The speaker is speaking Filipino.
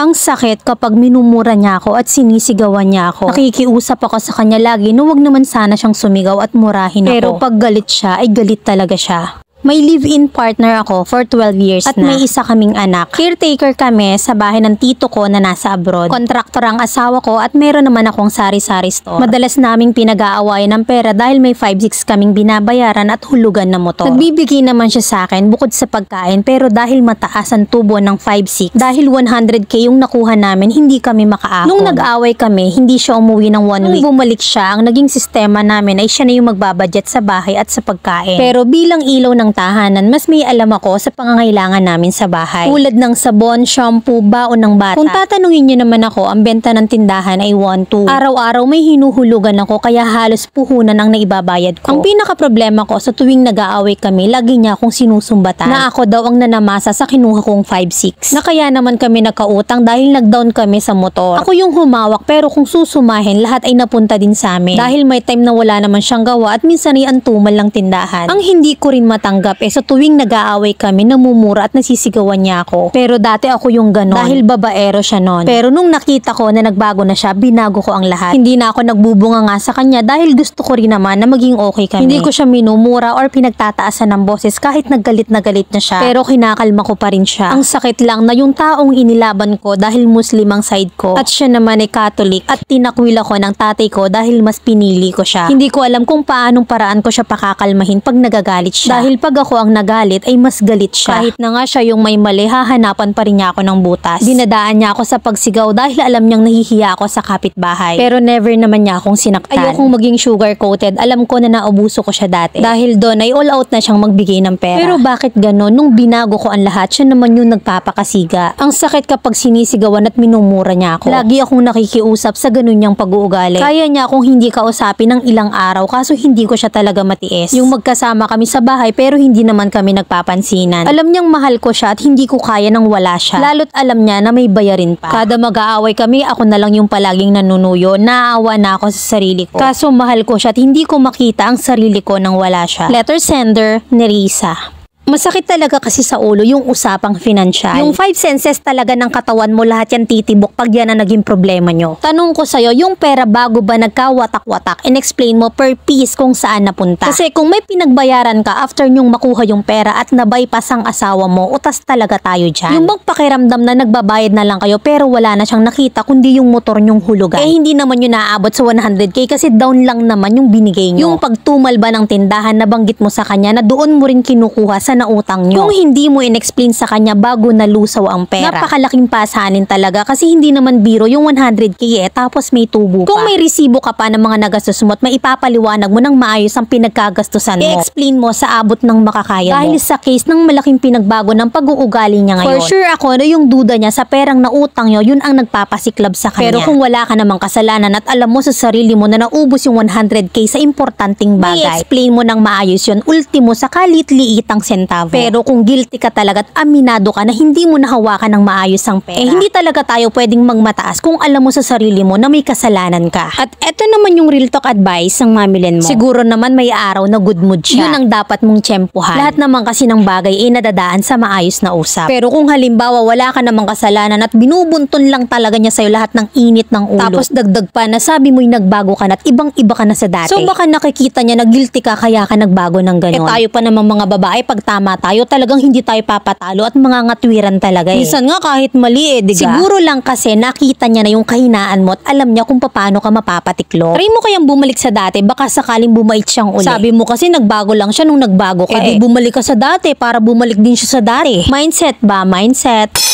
Ang sakit kapag minumura niya ako at sinisigawan niya ako. Nakikiusap ako sa kanya lagi na wag naman sana siyang sumigaw at murahin ako. Pero pag galit siya, ay galit talaga siya. May live-in partner ako for 12 years at may isa kaming anak. Caretaker kami sa bahay ng tito ko na nasa abroad. Kontraktor ang asawa ko at meron naman akong sari-sari store. Madalas naming pinag-aawayan ng pera dahil may 5-6 kaming binabayaran at hulugan na motor. Nagbibigay naman siya sa akin bukod sa pagkain, pero dahil mataas ang tubo ng 5-6, dahil 100k yung nakuha namin, hindi kami makaahon. Nung nag-away kami, hindi siya umuwi ng 1 week. Nung bumalik siya, ang naging sistema namin ay siya na yung magbabudget sa bahay at sa pagkain. Pero bilang ilaw ng tahanan, mas may alam ako sa pangangailangan namin sa bahay. Tulad ng sabon, shampoo, baon ng bata. Kung tatanungin niyo naman ako, ang benta ng tindahan ay 1-2. Araw-araw may hinuhulugan ako kaya halos puhunan ang naibabayad ko. Ang pinaka-problema ko sa tuwing nag-aaway kami, lagi niya akong sinusumbatan na ako daw ang nanamasa sa kinuha kong 5-6. Na kaya naman kami nakautang dahil nag-down kami sa motor. Ako yung humawak pero kung susumahin, lahat ay napunta din sa amin. Dahil may time na wala naman siyang gawa at minsan ay antumal lang tindahan. Ang hindi ko rin matanggap sa tuwing nag-aaway kami, namumura at nasisigawan niya ako. Pero dati ako yung ganon dahil babaero siya nun. Pero nung nakita ko na nagbago na siya, binago ko ang lahat. Hindi na ako nagbubunga nga sa kanya dahil gusto ko rin naman na maging okay kami. Hindi ko siya minumura or pinagtataasan ng boses kahit naggalit na galit na siya. Pero kinakalma ko pa rin siya. Ang sakit lang na yung taong inilaban ko dahil Muslim ang side ko at siya naman ay Catholic at tinakwil ako ng tatay ko dahil mas pinili ko siya. Hindi ko alam kung paanong paraan ko siya pakakalmahin pag nagagalit siya. Dahil pag ako ang nagalit ay mas galit siya. Kahit na nga siya yung may mali, hahanapan pa rin niya ako ng butas. Dinadaan niya ako sa pagsigaw dahil alam niyang nahihiya ako sa kapitbahay. Pero never naman niya akong sinaktan. Ayokong maging sugar coated. Alam ko na naubuso ko siya dati. Dahil doon ay all out na siyang magbigay ng pera. Pero bakit ganon? Nung binago ko ang lahat, siya naman yung nagpapakasiga. Ang sakit kapag sinisigawan at minumura niya ako. Lagi akong nakikiusap sa ganun niyang pag-uugali. Kaya niya akong hindi kausapin ng ilang araw kaso hindi ko siya talaga matiis. Yung magkasama kami sa bahay pero hindi naman kami nagpapansinan. Alam niyang mahal ko siya at hindi ko kaya nang wala siya. Lalo't alam niya na may bayarin pa. Kada mag-aaway kami, ako na lang yung palaging nanunuyo. Naawa na ako sa sarili ko. Kaso mahal ko siya at hindi ko makita ang sarili ko nang wala siya. Letter sender, Nerissa. Masakit talaga kasi sa ulo yung usapang financial. Yung 5 senses talaga ng katawan mo, lahat yan titibok pag yan ang naging problema nyo. Tanong ko sa'yo, yung pera bago ba nagkawatak-watak, in-explain mo per piece kung saan napunta. Kasi kung may pinagbayaran ka after nyong makuha yung pera at na-bypass ang asawa mo, utas talaga tayo dyan. Yung magpakiramdam na nagbabayad na lang kayo pero wala na siyang nakita kundi yung motor nyong hulugan. Eh hindi naman yun naaabot sa 100k kasi down lang naman yung binigay nyo. Yung pagtumal ba ng tindahan, nabanggit mo sa kanya na doon mo rin kinukuha sa nautang nyo. Kung hindi mo in-explain sa kanya bago nalusaw ang pera, napakalaking pasanin talaga kasi hindi naman biro yung 100k tapos may tubo pa. Kung may resibo ka pa ng mga nagastos mo at maipapaliwanag mo ng maayos ang pinagkagastusan mo, i-explain mo sa abot ng makakaya mo. Dahil sa case ng malaking pinagbago ng pag-uugali niya ngayon. For sure ako na yung duda niya sa perang nautang nyo, yun ang nagpapasiklab sa kanya. Pero kung wala ka namang kasalanan at alam mo sa sarili mo na naubos yung 100k sa importanteng bagay, i-explain mo ng maayos yun, ultimo sa kalit-liitang sentavo. Pero kung guilty ka talaga at aminado ka na hindi mo nahawakan ng maayos ang pera, hindi talaga tayo pwedeng magmataas kung alam mo sa sarili mo na may kasalanan ka. At eto naman yung real talk advice ng mamilin mo. Siguro naman may araw na good mood siya. Yun ang dapat mong tiyempuhan. Lahat naman kasi ng bagay ay nadadaan sa maayos na usap. Pero kung halimbawa wala ka namang kasalanan at binubunton lang talaga niya sa'yo lahat ng init ng ulo, tapos dagdag pa na sabi mo'y nagbago ka na at ibang-iba ka na sa dati. So baka nakikita niya na guilty ka kaya ka nagbago ng ganon. Tayo pa namang mga babae, pag tama tayo, talagang hindi tayo papatalo at mga ngatwiran talaga Minsan nga kahit mali diga? Siguro lang kasi nakita niya na yung kahinaan mo at alam niya kung paano ka mapapatiklo. Try mo kayang bumalik sa dati, baka sakaling bumait siyang uli. Sabi mo kasi nagbago lang siya nung nagbago ka di bumalik ka sa dati para bumalik din siya sa dati. Mindset ba? Mindset.